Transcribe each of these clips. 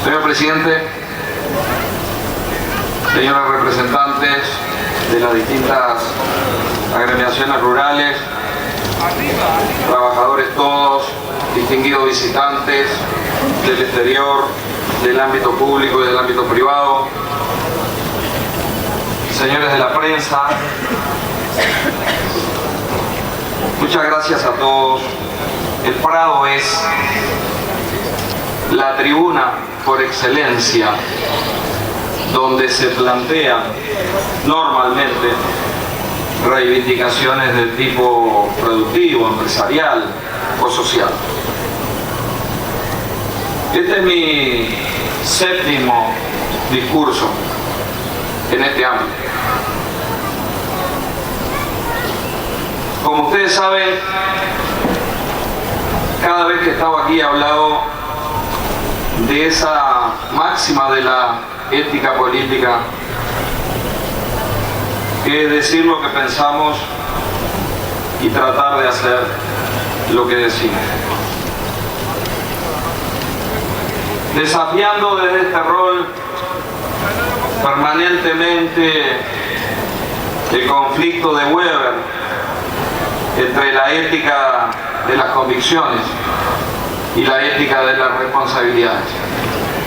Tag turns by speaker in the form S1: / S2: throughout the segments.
S1: Señor presidente, señores representantes de las distintas agremiaciones rurales, trabajadores todos, distinguidos visitantes del exterior, del ámbito público y del ámbito privado, señores de la prensa, muchas gracias a todos. El Prado es la tribuna por excelencia donde se plantean normalmente reivindicaciones del tipo productivo, empresarial o social. Este es mi séptimo discurso en este ámbito. Como ustedes saben, cada vez que he estado aquí he hablado de esa máxima de la ética política, que es decir lo que pensamos y tratar de hacer lo que decimos. Desafiando desde este rol permanentemente el conflicto de Weber entre la ética de las convicciones y la ética de las responsabilidades,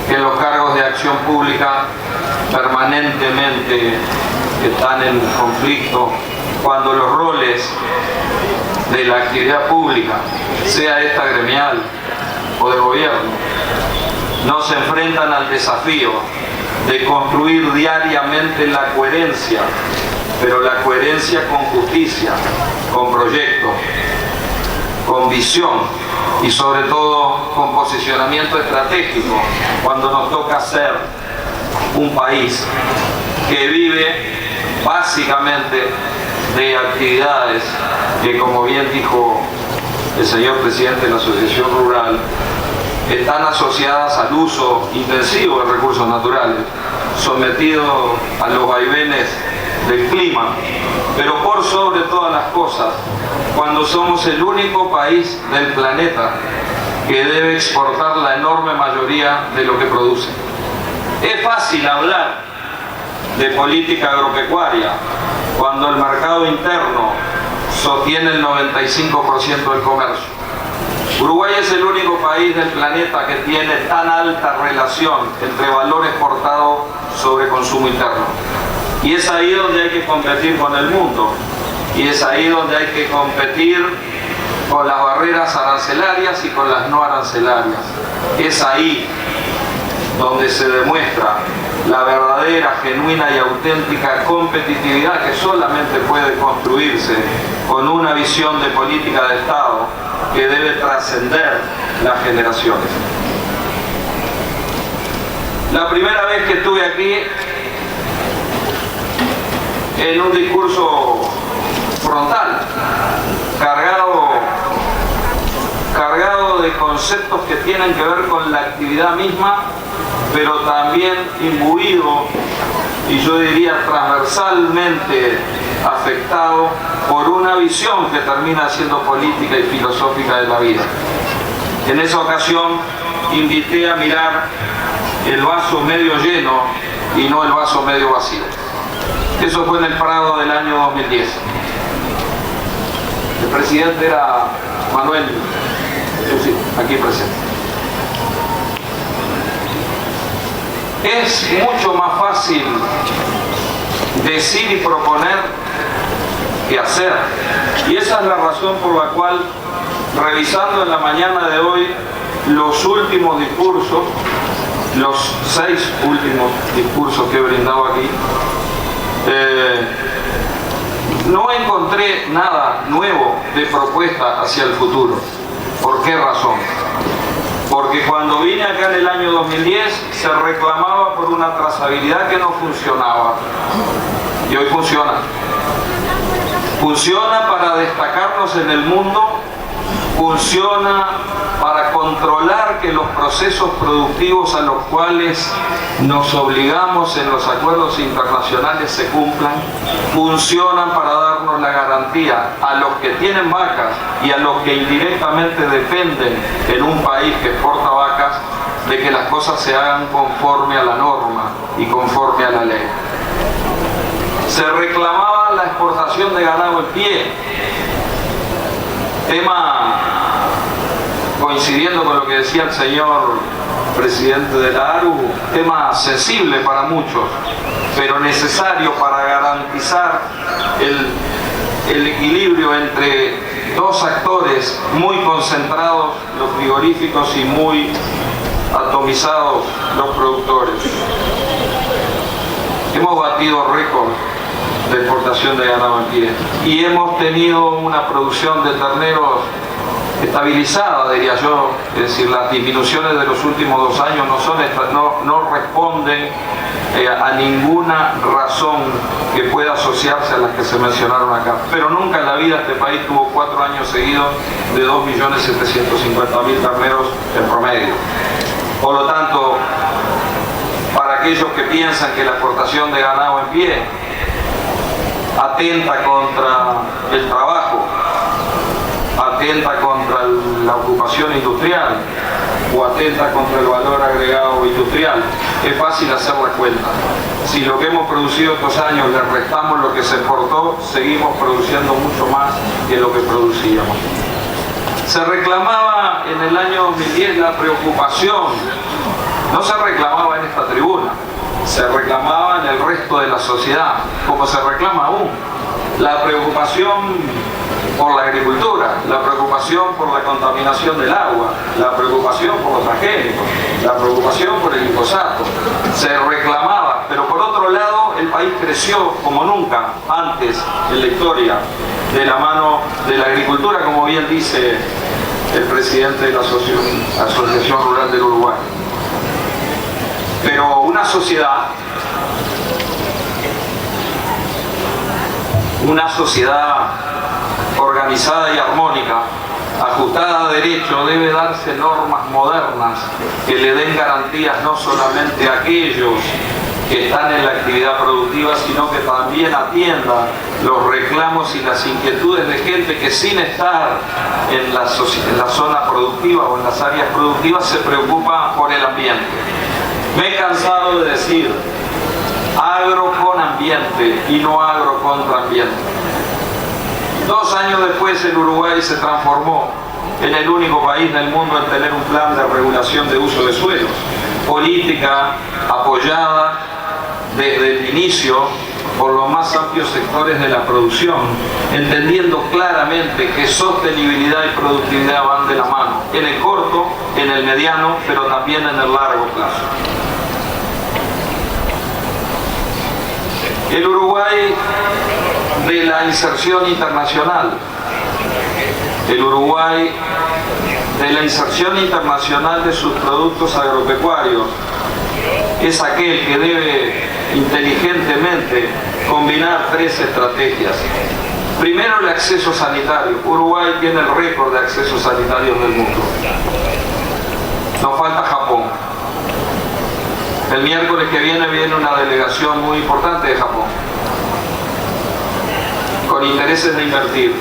S1: que los cargos de acción pública permanentemente están en conflicto cuando los roles de la actividad pública, sea esta gremial o de gobierno, no se enfrentan al desafío de construir diariamente la coherencia, pero la coherencia con justicia, con proyecto, con visión y sobre todo con posicionamiento estratégico cuando nos toca ser un país que vive básicamente de actividades que, como bien dijo el señor presidente de la Asociación Rural, están asociadas al uso intensivo de recursos naturales, sometidos a los vaivenes del clima, pero por sobre todas las cosas, cuando somos el único país del planeta que debe exportar la enorme mayoría de lo que produce. Es fácil hablar de política agropecuaria cuando el mercado interno sostiene el 95% del comercio. Uruguay es el único país del planeta que tiene tan alta relación entre valor exportado sobre consumo interno. Y es ahí donde hay que competir con el mundo. Y es ahí donde hay que competir con las barreras arancelarias y con las no arancelarias. Es ahí donde se demuestra la verdadera, genuina y auténtica competitividad que solamente puede construirse con una visión de política de Estado que debe trascender las generaciones. La primera vez que estuve aquí en un discurso frontal, cargado de conceptos que tienen que ver con la actividad misma, pero también imbuido, y yo diría transversalmente afectado por una visión que termina siendo política y filosófica de la vida. En esa ocasión invité a mirar el vaso medio lleno y no el vaso medio vacío. Eso fue en el Prado del año 2010. El presidente era Manuel, aquí presente. Es mucho más fácil decir y proponer que hacer. Y esa es la razón por la cual, revisando en la mañana de hoy los últimos discursos, los 6 últimos discursos que he brindado aquí, no encontré nada nuevo de propuesta hacia el futuro. ¿Por qué razón? Porque cuando vine acá en el año 2010 se reclamaba por una trazabilidad que no funcionaba. Y hoy funciona. Funciona para destacarnos en el mundo, funciona para controlar que los procesos productivos a los cuales nos obligamos en los acuerdos internacionales se cumplan, funcionan para darnos la garantía a los que tienen vacas y a los que indirectamente dependen en un país que exporta vacas de que las cosas se hagan conforme a la norma y conforme a la ley. Se reclamaba la exportación de ganado en pie, tema coincidiendo con lo que decía el señor presidente de la ARU, tema sensible para muchos, pero necesario para garantizar el equilibrio entre dos actores muy concentrados, los frigoríficos, y muy atomizados, los productores. Hemos batido récord de exportación de ganado en pie y hemos tenido una producción de terneros estabilizada, diría yo. Es decir, las disminuciones de los últimos 2 años no responden a ninguna razón que pueda asociarse a las que se mencionaron acá. Pero nunca en la vida este país tuvo 4 años seguidos de 2.750.000 terneros en promedio. Por lo tanto, para aquellos que piensan que la exportación de ganado en pie atenta contra el trabajo, atenta contra la ocupación industrial o atenta contra el valor agregado industrial, es fácil hacer la cuenta. Si lo que hemos producido estos años le restamos lo que se exportó, seguimos produciendo mucho más que lo que producíamos. Se reclamaba en el año 2010 la preocupación, no se reclamaba en esta tribuna, se reclamaba en el resto de la sociedad, como se reclama aún, la preocupación por la agricultura, la preocupación por la contaminación del agua, la preocupación por los transgénicos, la preocupación por el glifosato. Se reclamaba, pero por otro lado el país creció como nunca antes en la historia de la mano de la agricultura, como bien dice el presidente de la Asociación Rural del Uruguay. Pero una sociedad organizada y armónica, ajustada a derecho, debe darse normas modernas que le den garantías no solamente a aquellos que están en la actividad productiva, sino que también atienda los reclamos y las inquietudes de gente que, sin estar en la zona productiva o en las áreas productivas, se preocupa por el ambiente. Me he cansado de decir agro con ambiente y no agro contra ambiente. 2 años después el Uruguay se transformó en el único país del mundo en tener un plan de regulación de uso de suelos, política apoyada desde el inicio por los más amplios sectores de la producción, entendiendo claramente que sostenibilidad y productividad van de la mano, en el corto, en el mediano, pero también en el largo plazo. El Uruguay de la inserción internacional, el Uruguay de la inserción internacional de sus productos agropecuarios, es aquel que debe inteligentemente combinar 3 estrategias. Primero, el acceso sanitario. Uruguay tiene el récord de accesos sanitarios del mundo. Nos falta Japón. El miércoles que viene una delegación muy importante de Japón, con intereses de invertir.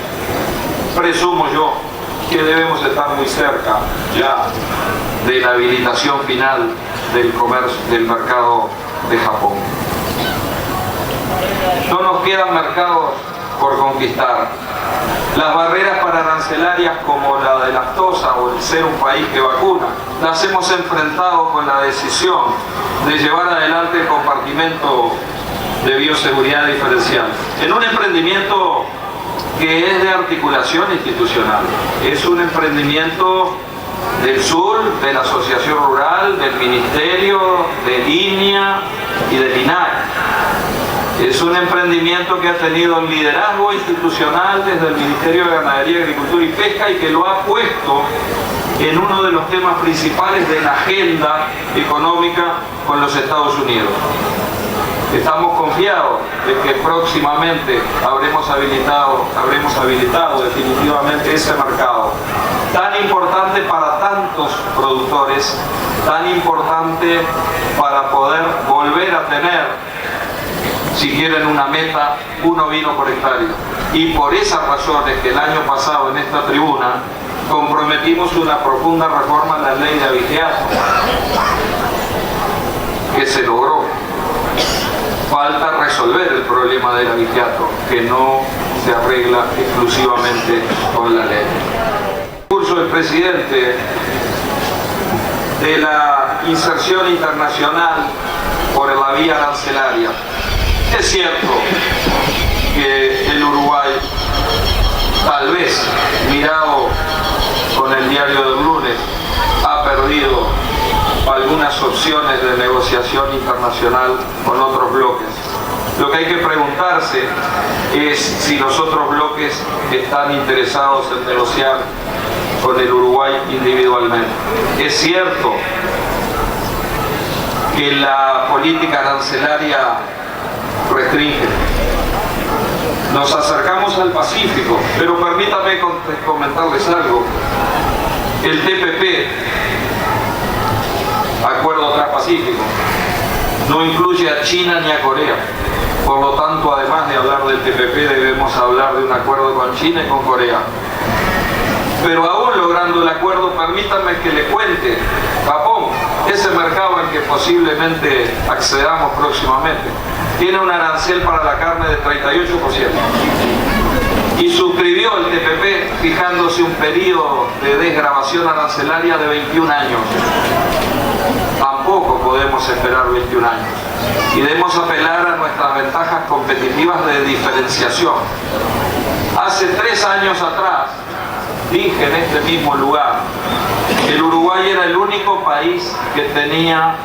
S1: Presumo yo que debemos estar muy cerca ya de la habilitación final del comercio, del mercado de Japón. No nos quedan mercados por conquistar. Las barreras pararancelarias, como la de lactosa o el ser un país que vacuna, las hemos enfrentado con la decisión de llevar adelante el compartimento de bioseguridad diferencial, en un emprendimiento que es de articulación institucional. Es un emprendimiento del sur, de la Asociación Rural, del Ministerio, de INEA y del INAC. Es un emprendimiento que ha tenido un liderazgo institucional desde el Ministerio de Ganadería, Agricultura y Pesca, y que lo ha puesto en uno de los temas principales de la agenda económica con los Estados Unidos. Estamos confiados de que próximamente habremos habilitado definitivamente ese mercado tan importante para tantos productores, tan importante para poder volver a tener, si quieren una meta, 1 ovino por hectárea. Y por esas razones que el año pasado en esta tribuna comprometimos una profunda reforma en la ley de abigeato, que se logró. Falta resolver el problema del abigeato, que no se arregla exclusivamente con la ley. El discurso del presidente de la inserción internacional por la vía arancelaria. Es cierto que el Uruguay, tal vez mirado con el diario del lunes, ha perdido algunas opciones de negociación internacional con otros bloques. Lo que hay que preguntarse es si los otros bloques están interesados en negociar con el Uruguay individualmente. Es cierto que la política arancelaria restringe. Nos acercamos al Pacífico, pero permítame comentarles algo. El TPP, Acuerdo Transpacífico, no incluye a China ni a Corea. Por lo tanto, además de hablar del TPP, debemos hablar de un acuerdo con China y con Corea. Pero aún logrando el acuerdo, permítanme que le cuente, Japón, ese mercado en que posiblemente accedamos próximamente, tiene un arancel para la carne de 38%. Y suscribió el TPP fijándose un periodo de desgravación arancelaria de 21 años. Tampoco podemos esperar 21 años. Y debemos apelar a nuestras ventajas competitivas de diferenciación. Hace 3 años atrás, dije en este mismo lugar, el Uruguay era el único país que tenía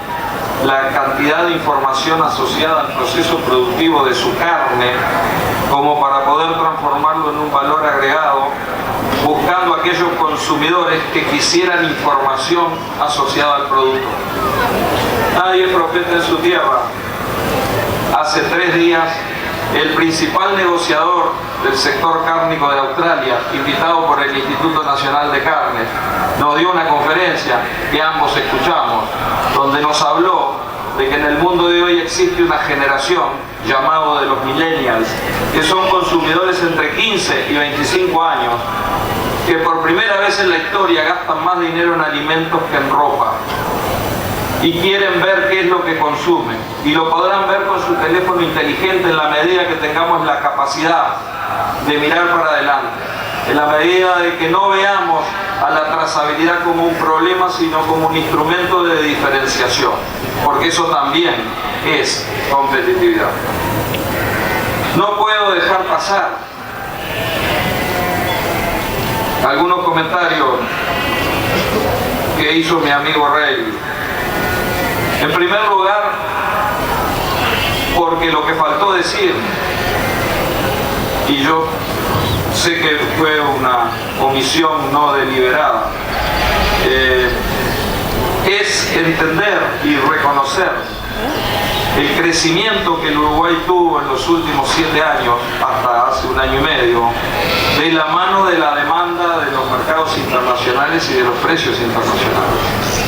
S1: la cantidad de información asociada al proceso productivo de su carne como para poder transformarlo en un valor agregado, buscando a aquellos consumidores que quisieran información asociada al producto. Nadie es profeta en su tierra. Hace 3 días, el principal negociador del sector cárnico de Australia, invitado por el Instituto Nacional de Carne, nos dio una conferencia que ambos escuchamos, donde nos habló de que en el mundo de hoy existe una generación llamada de los millennials, que son consumidores entre 15 y 25 años, que por primera vez en la historia gastan más dinero en alimentos que en ropa. Y quieren ver qué es lo que consumen. Y lo podrán ver con su teléfono inteligente en la medida que tengamos la capacidad de mirar para adelante. En la medida de que no veamos a la trazabilidad como un problema, sino como un instrumento de diferenciación. Porque eso también es competitividad. No puedo dejar pasar algunos comentarios que hizo mi amigo Rey. En primer lugar, porque lo que faltó decir, y yo sé que fue una omisión no deliberada, es entender y reconocer el crecimiento que el Uruguay tuvo en los últimos 7 años, hasta hace 1 año y medio, de la mano de la demanda de los mercados internacionales y de los precios internacionales.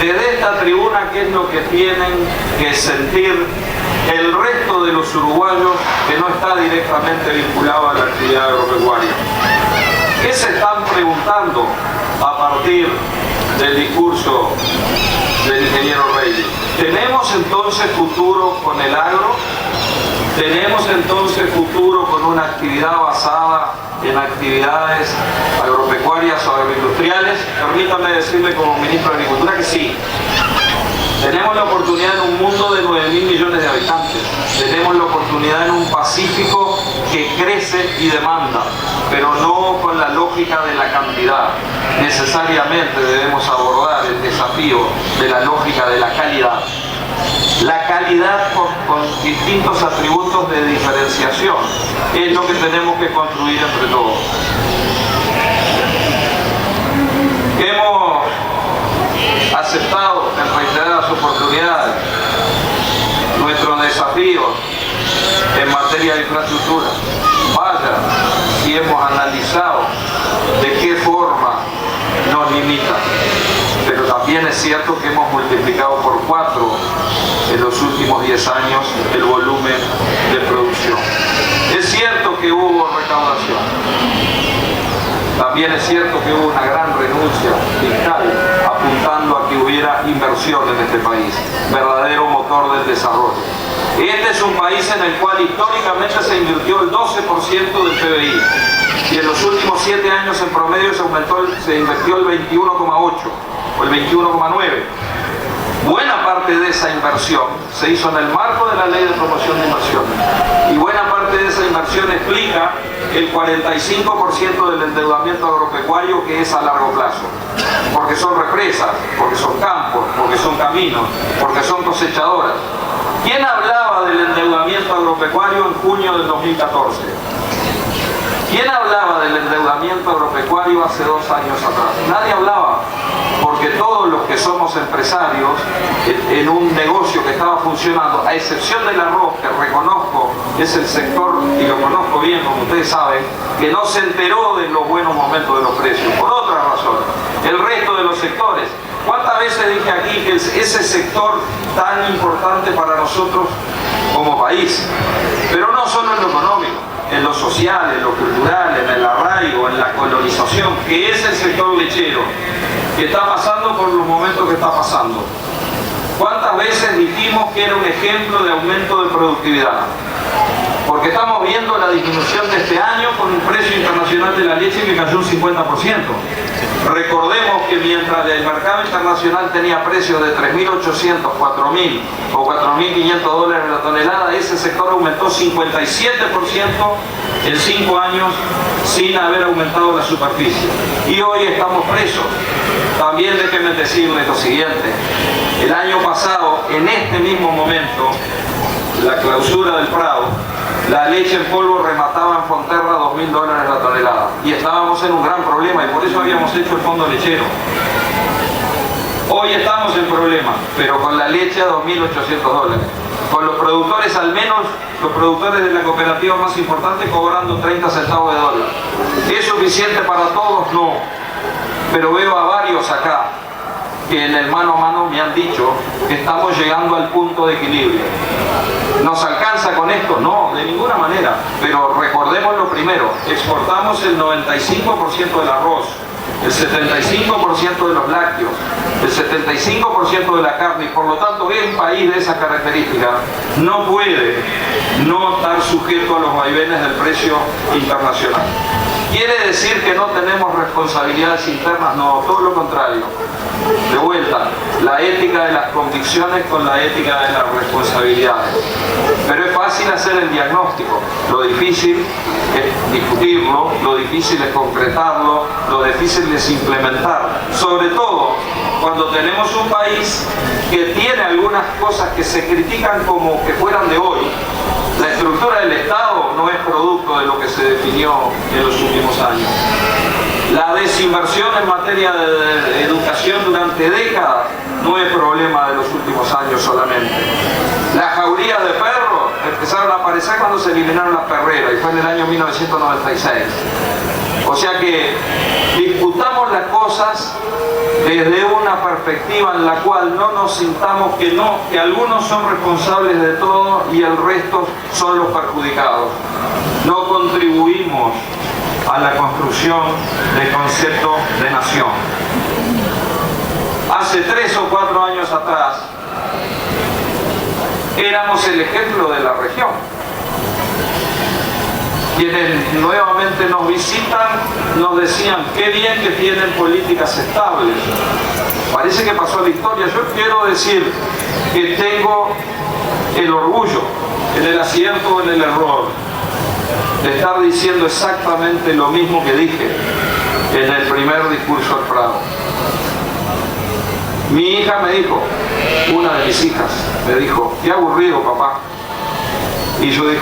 S1: Desde esta tribuna, ¿qué es lo que tienen que sentir el resto de los uruguayos que no está directamente vinculado a la actividad agropecuaria? ¿Qué se están preguntando a partir del discurso del ingeniero Reyes? ¿Tenemos entonces futuro con el agro? ¿Tenemos entonces futuro con una actividad basada en actividades agropecuarias o agroindustriales? Permítame decirle como ministro de Agricultura que sí. Tenemos la oportunidad en un mundo de 9.000 millones de habitantes. Tenemos la oportunidad en un Pacífico que crece y demanda, pero no con la lógica de la cantidad. Necesariamente debemos abordar el desafío de la lógica de la calidad. La calidad con distintos atributos de diferenciación es lo que tenemos que construir entre todos. Hemos aceptado en reiteradas oportunidades nuestros desafíos en materia de infraestructura. Vaya, si hemos analizado de qué forma nos limita. Pero también es cierto que hemos multiplicado por 4 en los últimos 10 años el volumen de producción. Es cierto que hubo recaudación. También es cierto que hubo una gran renuncia fiscal apuntando a que hubiera inversión en este país, verdadero motor del desarrollo. Este es un país en el cual históricamente se invirtió el 12% del PBI y en los últimos 7 años en promedio se invirtió el 21,8 o el 21,9. Buena parte de esa inversión se hizo en el marco de la Ley de Promoción de Inversiones y buena parte de esa inversión explica el 45% del endeudamiento agropecuario, que es a largo plazo, porque son represas, porque son campos, porque son caminos, porque son cosechadoras. ¿Quién hablaba del endeudamiento agropecuario en junio del 2014? ¿Quién hablaba del endeudamiento agropecuario hace 2 años atrás? Nadie hablaba, porque todos los que somos empresarios en un negocio que estaba funcionando, a excepción del arroz, que reconozco es el sector, y lo conozco bien, como ustedes saben, que no se enteró de los buenos momentos de los precios, por otras razones. El resto de los sectores, ¿cuántas veces dije aquí que ese sector tan importante para nosotros como país? Pero no solo en lo económico, en lo social, en lo cultural, en el arraigo, en la colonización, que es el sector lechero, que está pasando por los momentos que está pasando. ¿Cuántas veces dijimos que era un ejemplo de aumento de productividad? Porque estamos viendo la disminución de este año con un precio internacional de la leche que cayó un 50%. Recordemos que mientras el mercado internacional tenía precios de 3.800, 4.000 o 4.500 dólares la tonelada, ese sector aumentó 57% en 5 años sin haber aumentado la superficie. Y hoy estamos presos. También déjenme decirles lo siguiente. El año pasado, en este mismo momento, la clausura del Prado, la leche en polvo remataba en Fonterra $2.000 la tonelada. Y estábamos en un gran problema y por eso habíamos hecho el fondo lechero. Hoy estamos en problema, pero con la leche a $2.800. Con los productores, al menos los productores de la cooperativa más importante, cobrando 30 centavos de dólar. ¿Es suficiente para todos? No. Pero veo a varios acá que en el mano a mano me han dicho que estamos llegando al punto de equilibrio. ¿Nos alcanza con esto? No, de ninguna manera. Pero recordemos lo primero, exportamos el 95% del arroz, el 75% de los lácteos, el 75% de la carne, y por lo tanto un país de esas características no puede no estar sujeto a los vaivenes del precio internacional. ¿Quiere decir que no tenemos responsabilidades internas? No, todo lo contrario. De vuelta, la ética de las convicciones con la ética de las responsabilidades. Pero es fácil hacer el diagnóstico, lo difícil es discutirlo, lo difícil es concretarlo, lo difícil es implementar. Sobre todo cuando tenemos un país que tiene algunas cosas que se critican como que fueran de hoy. La estructura del Estado no es producto de lo que se definió en los últimos años. La desinversión en materia de educación durante décadas no es problema de los últimos años solamente. Las jaurías de perros empezaron a aparecer cuando se eliminaron las perreras y fue en el año 1996. O sea que disputamos las cosas desde una perspectiva en la cual no nos sintamos que algunos son responsables de todo y el resto son los perjudicados. No contribuimos a la construcción del concepto de nación. Hace 3 o 4 años atrás éramos el ejemplo de la región. Quienes nuevamente nos visitan nos decían qué bien que tienen políticas estables. Parece que pasó la historia. Yo quiero decir que tengo el orgullo, en el acierto o en el error, de estar diciendo exactamente lo mismo que dije en el primer discurso al Prado. Mi hija me dijo, una de mis hijas, me dijo, qué aburrido, papá. Y yo le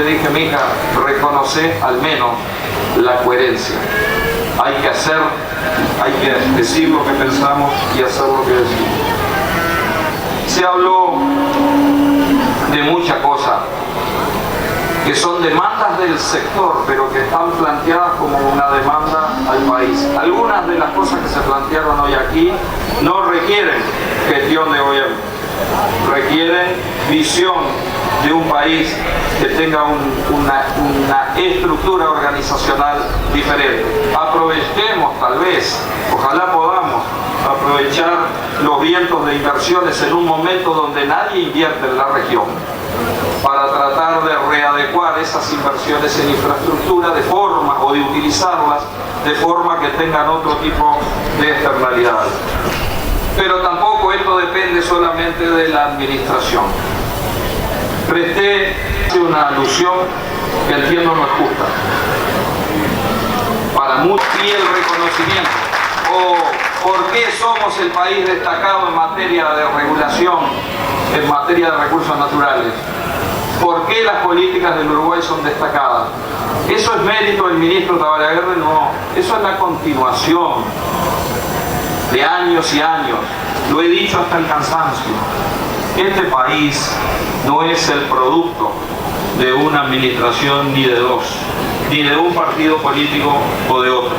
S1: dije a mi hija, reconoce al menos la coherencia. Hay que decir lo que pensamos y hacer lo que decimos. Se habló de muchas cosas que son demandas del sector, pero que están planteadas como una demanda al país. Algunas de las cosas que se plantearon hoy aquí no requieren gestión de gobierno, requieren visión de un país que tenga una estructura organizacional diferente. Aprovechemos, tal vez, ojalá podamos aprovechar los vientos de inversiones en un momento donde nadie invierte en la región, para tratar de readecuar esas inversiones en infraestructura de forma, o de utilizarlas de forma que tengan otro tipo de externalidades. Pero tampoco esto depende solamente de la administración. Presté una alusión que entiendo no es justa. Para muchos, y el reconocimiento, o por qué somos el país destacado en materia de regulación, en materia de recursos naturales. ¿Por qué las políticas del Uruguay son destacadas? ¿Eso es mérito del ministro Tabalaguerre? No, eso es la continuación de años y años. Lo he dicho hasta el cansancio. Este país no es el producto de una administración ni de dos, ni de un partido político o de otro.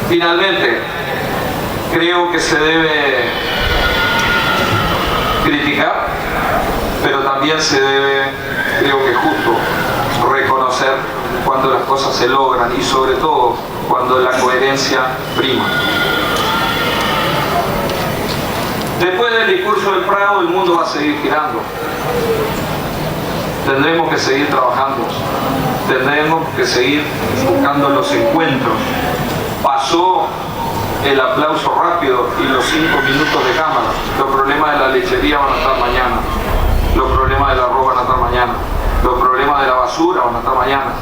S1: Finalmente, creo que se debe criticar, pero también se debe, creo que es justo, reconocer cuando las cosas se logran y sobre todo cuando la coherencia prima. Después del discurso del Prado, el mundo va a seguir girando. Tendremos que seguir trabajando, tendremos que seguir buscando los encuentros. Pasó el aplauso rápido y los 5 minutos de cámara. Los problemas de la lechería van a estar mañana, los problemas del arroz van a estar mañana, los problemas de la basura van a estar mañana,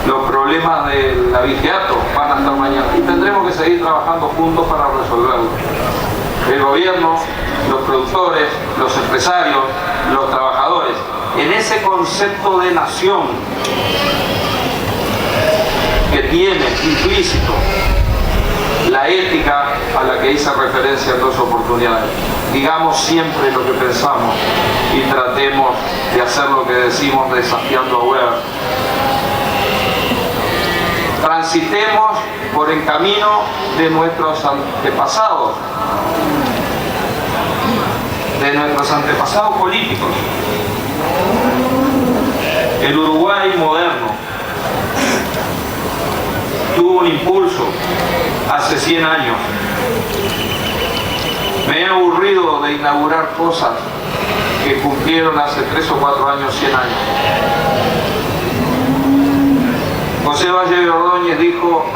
S1: los problemas del abigeato van a estar mañana, y tendremos que seguir trabajando juntos para resolverlo. El gobierno, los productores, los empresarios, los trabajadores, en ese concepto de nación que tiene implícito la ética a la que hice referencia en 2 oportunidades. Digamos siempre lo que pensamos y tratemos de hacer lo que decimos desafiando a Weber. Transitemos por el camino de nuestros antepasados, políticos. El Uruguay moderno tuvo un impulso hace 100 años. Me he aburrido de inaugurar cosas que cumplieron hace 3 o 4 años, 100 años. José Valle de Ordóñez dijo: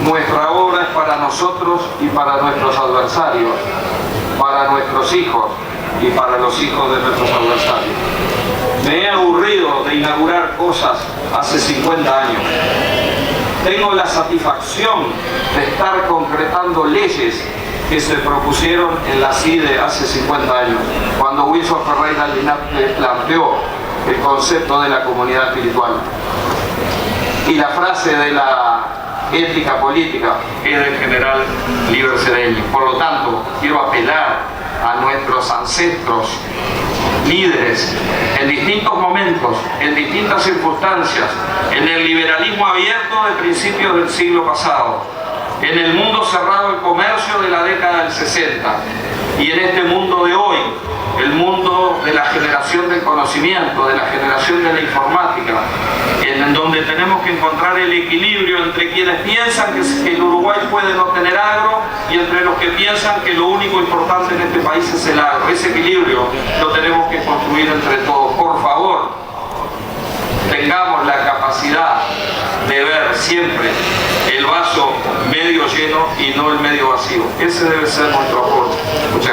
S1: nuestra obra es para nosotros y para nuestros adversarios, para nuestros hijos y para los hijos de nuestros adversarios. Me he aburrido de inaugurar cosas hace 50 años. Tengo la satisfacción de estar concretando leyes que se propusieron en la CIDE hace 50 años, cuando Wilson Ferreira planteó el concepto de la comunidad espiritual. Y la frase de la ética política es del general Líber Seregni. Por lo tanto, quiero apelar a nuestros ancestros, líderes, en distintos momentos, en distintas circunstancias, en el liberalismo abierto de principios del siglo pasado, en el mundo cerrado del comercio de la década del 60 y en este mundo de hoy, el mundo de la generación del conocimiento, de la generación de la informática, en donde tenemos que encontrar el equilibrio entre quienes piensan que el Uruguay puede no tener agro y entre los que piensan que lo único importante en este país es el agro. Ese equilibrio lo tenemos que construir entre todos. Por favor, tengamos la capacidad de ver siempre el vaso medio lleno y no el medio vacío. Ese debe ser nuestro aporte. Muchas gracias.